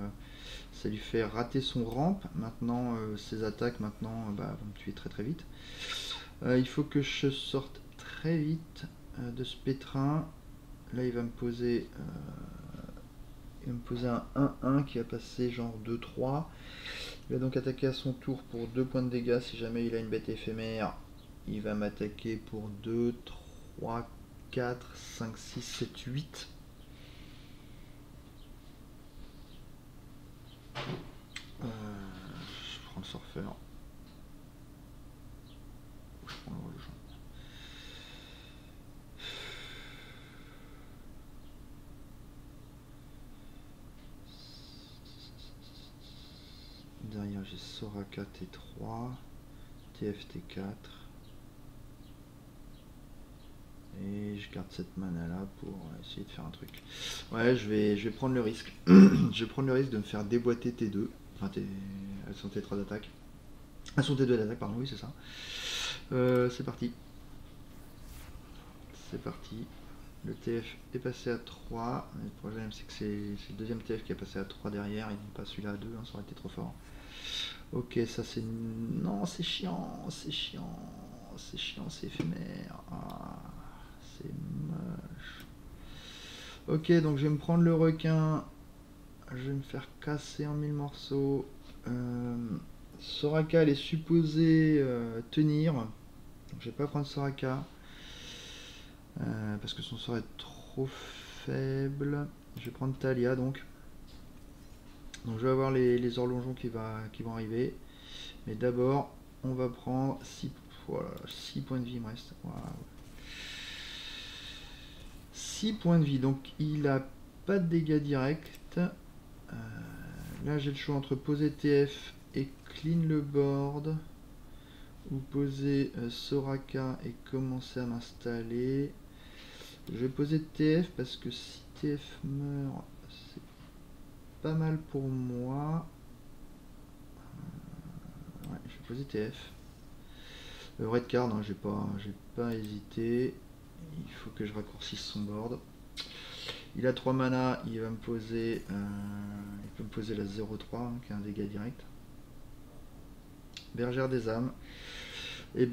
ça lui fait rater son ramp. Maintenant, ses attaques maintenant, vont me tuer très très vite. Il faut que je sorte très vite de ce pétrin. Là, il va me poser un 1-1 qui va passer genre 2-3. Il va donc attaquer à son tour pour 2 points de dégâts. Si jamais il a une bête éphémère, il va m'attaquer pour 2, 3, 4, 5, 6, 7, 8. Je prends le surfeur. Je prends le rouge. Derrière j'ai Soraka T3, TFT4. Et je garde cette mana là pour essayer de faire un truc. Ouais, je vais prendre le risque. Je vais prendre le risque de me faire déboîter T2. Enfin, elles sont T3 d'attaque. Elles sont T2 d'attaque, pardon, oui, c'est ça. C'est parti. C'est parti. Le TF est passé à 3. Le problème, c'est que c'est le deuxième TF qui est passé à 3 derrière. Et non pas celui-là à 2, hein, ça aurait été trop fort. Ok, ça c'est... Non, c'est chiant, c'est chiant. C'est chiant, c'est éphémère. Ah, c'est moche. Ok, donc je vais me prendre le requin. Je vais me faire casser en 1000 morceaux. Soraka, elle est supposée tenir. Donc je vais pas prendre Soraka. Parce que son sort est trop faible. Je vais prendre Talia donc. Donc je vais avoir les horlogeons qui vont arriver. Mais d'abord, on va prendre 6 points de vie, il me reste. Wow. 6 points de vie, donc il a pas de dégâts directs. Là j'ai le choix entre poser TF et clean le board, ou poser Soraka et commencer à m'installer. Je vais poser TF parce que si TF meurt, c'est pas mal pour moi. Ouais, je vais poser TF. Red card, hein, j'ai pas hésité. Il faut que je raccourcisse son board. Il a 3 mana, il va me poser, il peut me poser la 0-3, hein, qui est un dégât direct. Bergère des âmes. Je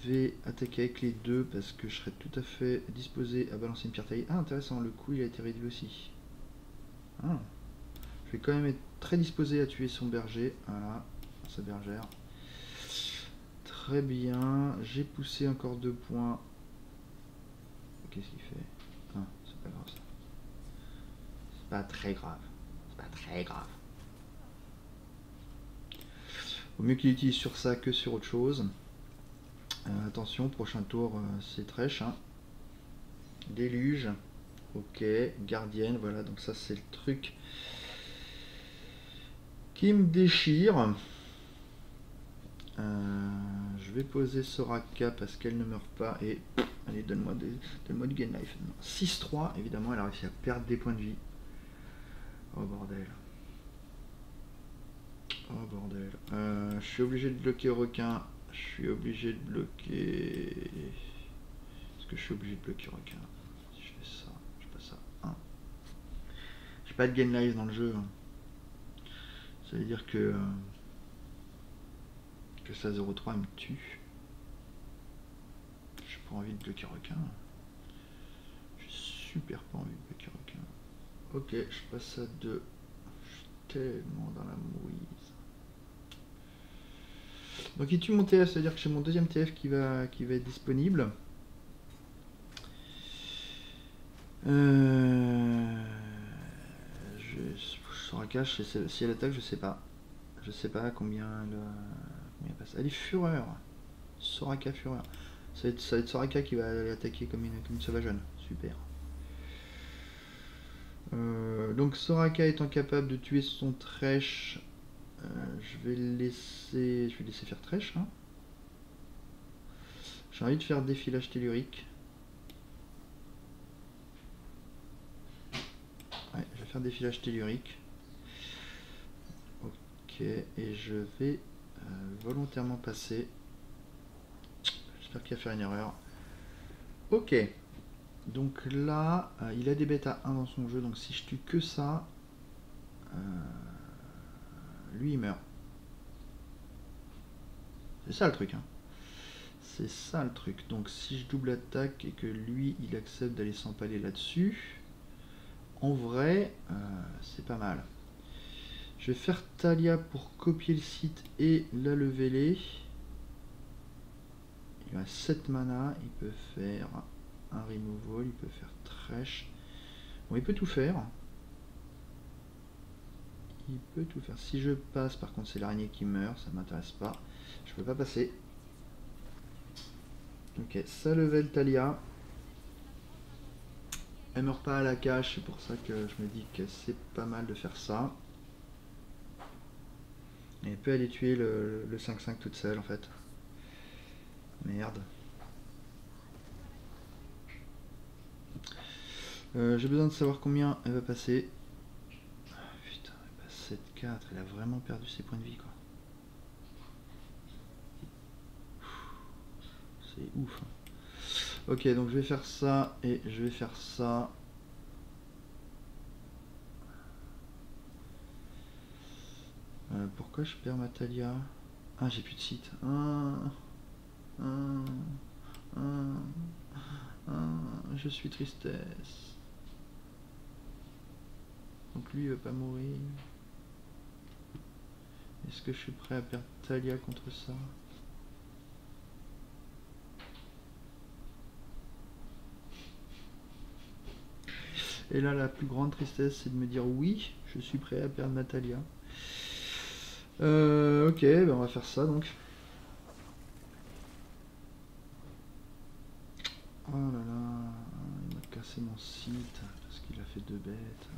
vais attaquer avec les deux parce que je serai tout à fait disposé à balancer une pierre taillée. Ah, intéressant, le coup il a été réduit aussi. Ah. Je vais quand même être très disposé à tuer son berger. Voilà, sa bergère. Très bien, j'ai poussé encore 2 points. Qu'est-ce qu'il fait? Ah, c'est pas grave ça. C'est pas très grave. C'est pas très grave. Vaut mieux qu'il utilise sur ça que sur autre chose. Attention, prochain tour, c'est trèche. Hein. Déluge. Ok, gardienne, voilà, donc ça c'est le truc qui me déchire. Je vais poser Soraka parce qu'elle ne meurt pas et allez, donne-moi du gain life. 6-3, évidemment, elle a réussi à perdre des points de vie. Oh bordel. Oh bordel. Je suis obligé de bloquer requin. Je suis obligé de bloquer. Est-ce que je suis obligé de bloquer requin? Si je fais ça, je passe à 1. J'ai pas de gain life dans le jeu. Hein. Ça veut dire que ça 0-3 me tue. J'ai pas envie de bloquer requin. J'ai super pas envie de bloquer requin. Ok, je passe à 2. Je suis tellement dans la mouise. Donc il tue mon TF, c'est à dire que j'ai mon deuxième TF qui va être disponible. Soraka, si elle attaque, je sais pas. Je sais pas combien elle passe. Elle est fureur. Soraka fureur. Ça va être Soraka qui va attaquer comme une sauvageonne. Super. Donc Soraka étant capable de tuer son trèche, je vais laisser faire trèche. Hein. J'ai envie de faire défilage tellurique. Ouais, je vais faire défilage tellurique. Ok, et je vais volontairement passer. J'espère qu'il va faire une erreur. Ok. Donc là, il a des bêtes à 1 dans son jeu, donc si je tue que ça, lui il meurt. C'est ça le truc. Hein. C'est ça le truc. Donc si je double attaque et que lui il accepte d'aller s'empaler là-dessus, en vrai, c'est pas mal. Je vais faire Talia pour copier le site et la leveler. Il a 7 mana, il peut faire un removal, il peut faire trèche. Bon, il peut tout faire. Il peut tout faire. Si je passe, par contre, c'est l'araignée qui meurt, ça ne m'intéresse pas. Je peux pas passer. Ok, ça level Talia. Elle meurt pas à la cache, c'est pour ça que je me dis que c'est pas mal de faire ça. Et elle peut aller tuer le 5-5 toute seule en fait. Merde. J'ai besoin de savoir combien elle va passer. Putain, elle passe 7-4, elle a vraiment perdu ses points de vie quoi. C'est ouf. Ok, donc je vais faire ça et je vais faire ça. Pourquoi je perds ma Talia? Ah, j'ai plus de site. Je suis tristesse. Donc lui il veut pas mourir. Est-ce que je suis prêt à perdre Talia contre ça? Et là la plus grande tristesse c'est de me dire oui, je suis prêt à perdre ma Talia. Ok, ben on va faire ça donc. Oh là là, il m'a cassé mon site parce qu'il a fait 2 bêtes.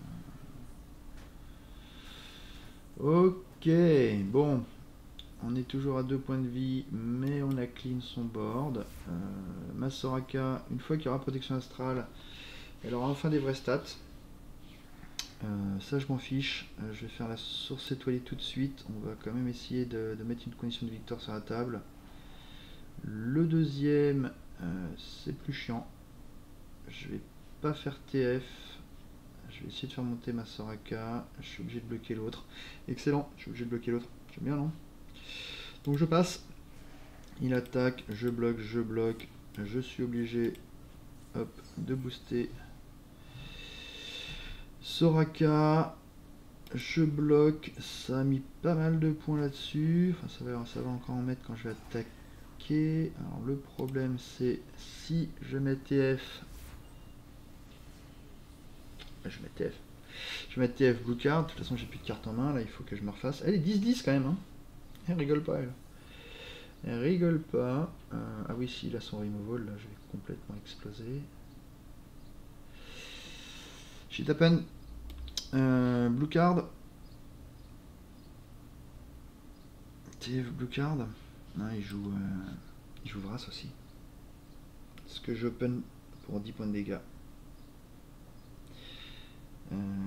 Ok, bon, on est toujours à 2 points de vie, mais on a clean son board. Ma Soraka, une fois qu'il y aura protection astrale, elle aura enfin des vraies stats. Ça je m'en fiche, je vais faire la source étoilée tout de suite. On va quand même essayer de mettre une condition de victoire sur la table. Le deuxième, c'est plus chiant. Je vais pas faire TF. Je vais essayer de faire monter ma Soraka. Je suis obligé de bloquer l'autre. Excellent, je suis obligé de bloquer l'autre. J'aime bien, non? Donc je passe. Il attaque, je bloque, je bloque. Je suis obligé, hop, de booster Soraka. Je bloque. Ça a mis pas mal de points là-dessus. Enfin, ça va encore en mettre quand je vais attaquer. Alors le problème c'est si je mets TF. Je mets TF. Je vais mettre TF Blue Card. De toute façon, j'ai plus de cartes en main. Là, il faut que je me refasse. Elle est 10-10 quand même. Hein. Elle rigole pas, elle. Elle rigole pas. Ah oui, si, il a son removal. Là, je vais complètement exploser. Shit happen. Blue Card. TF Blue Card. Non, il joue Vras aussi. Est-ce que j'open pour 10 points de dégâts?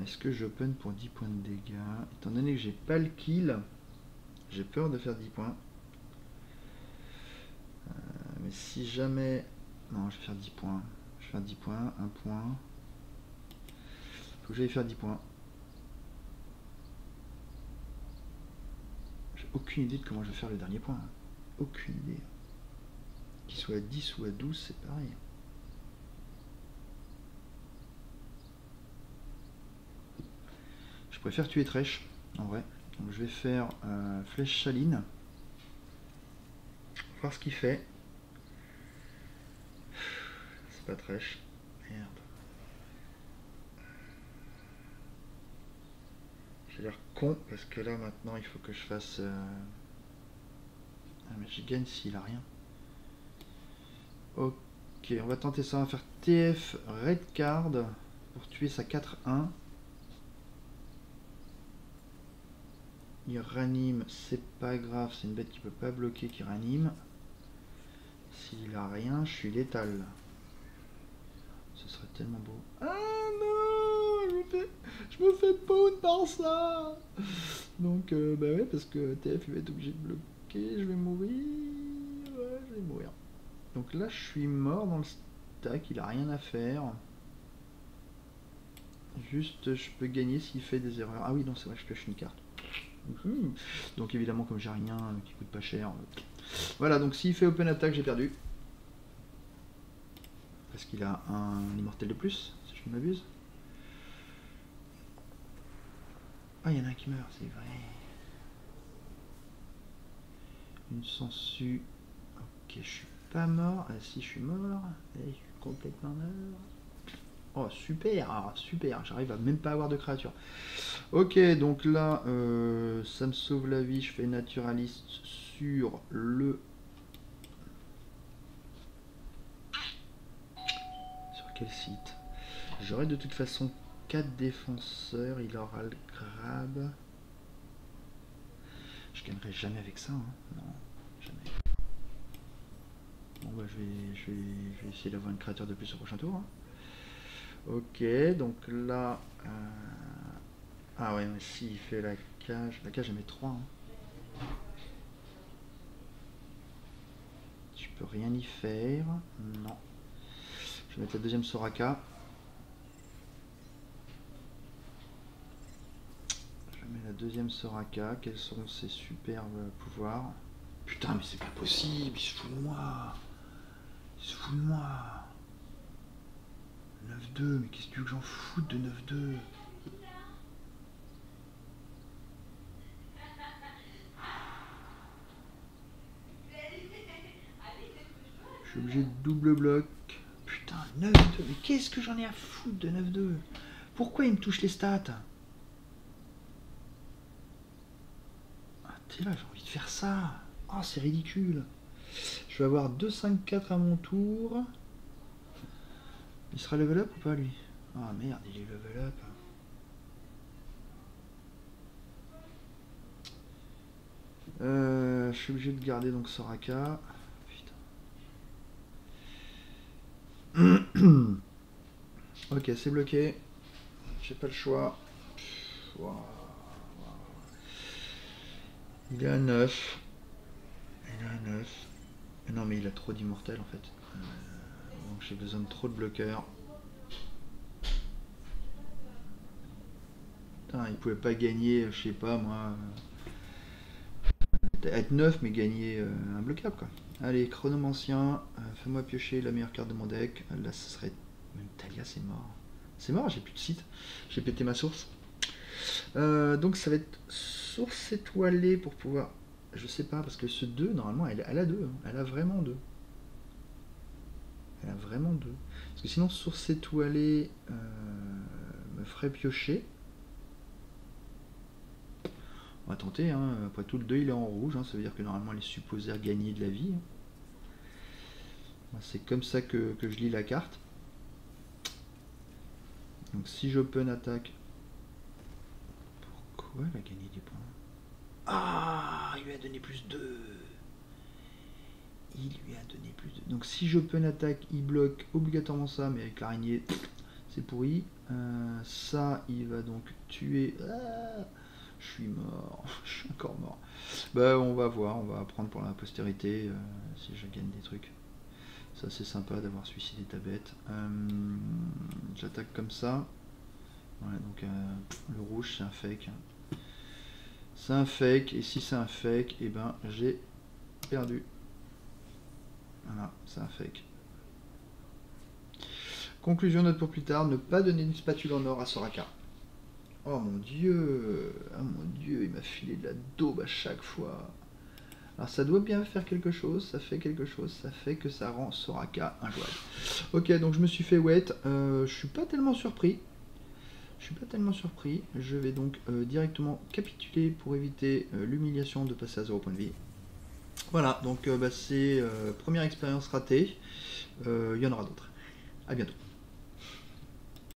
Est-ce que j'open pour 10 points de dégâts? Étant donné que j'ai pas le kill, j'ai peur de faire 10 points. Mais si jamais... Non, je vais faire 10 points. Je vais faire 10 points, 1 point. Faut que j'aille faire 10 points. J'ai aucune idée de comment je vais faire le dernier point. Aucune idée. Qu'il soit à 10 ou à 12, c'est pareil. Je préfère tuer Trèche, en vrai. Donc je vais faire flèche chaline. Voir ce qu'il fait. C'est pas Trèche. Merde. J'ai l'air con parce que là maintenant il faut que je fasse... Ah mais je gagne s'il a rien. Ok, on va tenter ça. On va faire TF Red Card pour tuer sa 4-1. Il ranime, c'est pas grave, c'est une bête qui peut pas bloquer qui ranime. S'il a rien, je suis létal. Ce serait tellement beau. Ah non, je me fais pawn par ça. Donc bah ouais, parce que TF il va être obligé de bloquer, je vais mourir. Ouais, je vais mourir. Donc là je suis mort dans le stack, il a rien à faire. Juste je peux gagner s'il fait des erreurs. Ah oui non c'est vrai que je pioche une carte. Donc évidemment comme j'ai rien qui coûte pas cher. Voilà donc s'il fait open attack j'ai perdu. Parce qu'il a un immortel de plus, si je ne m'abuse. Ah il y en a un qui meurt, c'est vrai. Une sangsue. Ok je suis pas mort. Ah si je suis mort. Et je suis complètement mort. Oh super, super, j'arrive à même pas avoir de créature. Ok, donc là, ça me sauve la vie, je fais naturaliste sur le... Sur quel site? J'aurai de toute façon 4 défenseurs, il aura le grab. Je gagnerai jamais avec ça, hein. Non, jamais. Bon bah je vais essayer d'avoir une créature de plus au prochain tour. Hein. Ok, donc là... Ah ouais, mais si il fait la cage elle met 3. Hein. Je peux rien y faire. Non. Je vais mettre la deuxième Soraka. Je mets la deuxième Soraka. Quels seront ses superbes pouvoirs? Putain, mais c'est pas possible, il se fout de moi. Il se fout de moi. 9-2, mais qu'est-ce que tu veux que j'en foute de 9-2? Je suis obligé de double bloc. Putain, 9-2, mais qu'est-ce que j'en ai à foutre de 9-2? Pourquoi il me touche les stats? Ah, t'es là, j'ai envie de faire ça. Oh, c'est ridicule. Je vais avoir 2-5-4 à mon tour. Il sera level up ou pas, lui? Ah merde, il est level up. Je suis obligé de garder donc Soraka. Putain. Ok, c'est bloqué. J'ai pas le choix. Waouh. Il est à 9. Il est à 9. Non mais il a trop d'immortels en fait. Donc j'ai besoin de trop de bloqueurs. Putain, il pouvait pas gagner, je sais pas moi. Être 9 mais gagner un bloquable quoi. Allez, chronomancien, fais-moi piocher la meilleure carte de mon deck. Là ce serait. Même Talia c'est mort. C'est mort, j'ai plus de site. J'ai pété ma source. Donc ça va être source étoilée pour pouvoir. Je sais pas, parce que ce 2, normalement, elle a 2. Hein. Elle a vraiment 2. Elle a vraiment 2. Parce que sinon, source étoilée me ferait piocher. On va tenter. Hein. Après tout, le 2 il est en rouge. Hein. Ça veut dire que normalement, elle est supposée gagner de la vie. Hein. C'est comme ça que je lis la carte. Donc si j'open attaque. Pourquoi elle a gagné des points? Ah, il lui a donné plus 2. Il lui a donné plus 2. Donc si j'open attaque, il bloque obligatoirement ça, mais avec l'araignée, c'est pourri. Ça, il va donc tuer. Ah, je suis mort. Je suis encore mort. Bah, on va voir. On va apprendre pour la postérité si je gagne des trucs. Ça, c'est sympa d'avoir suicidé ta bête. J'attaque comme ça. Voilà, donc le rouge, c'est un fake. C'est un fake, et si c'est un fake, et ben j'ai perdu. Voilà, c'est un fake. Conclusion, note pour plus tard, ne pas donner une spatule en or à Soraka. Oh mon dieu, il m'a filé de la daube à chaque fois. Alors ça doit bien faire quelque chose, ça fait quelque chose, ça fait que ça rend Soraka injouable. Ok, donc je me suis fait wet, je suis pas tellement surpris. Je vais donc directement capituler pour éviter l'humiliation de passer à 0 point de vie. Voilà, donc c'est première expérience ratée. Il y en aura d'autres. A bientôt.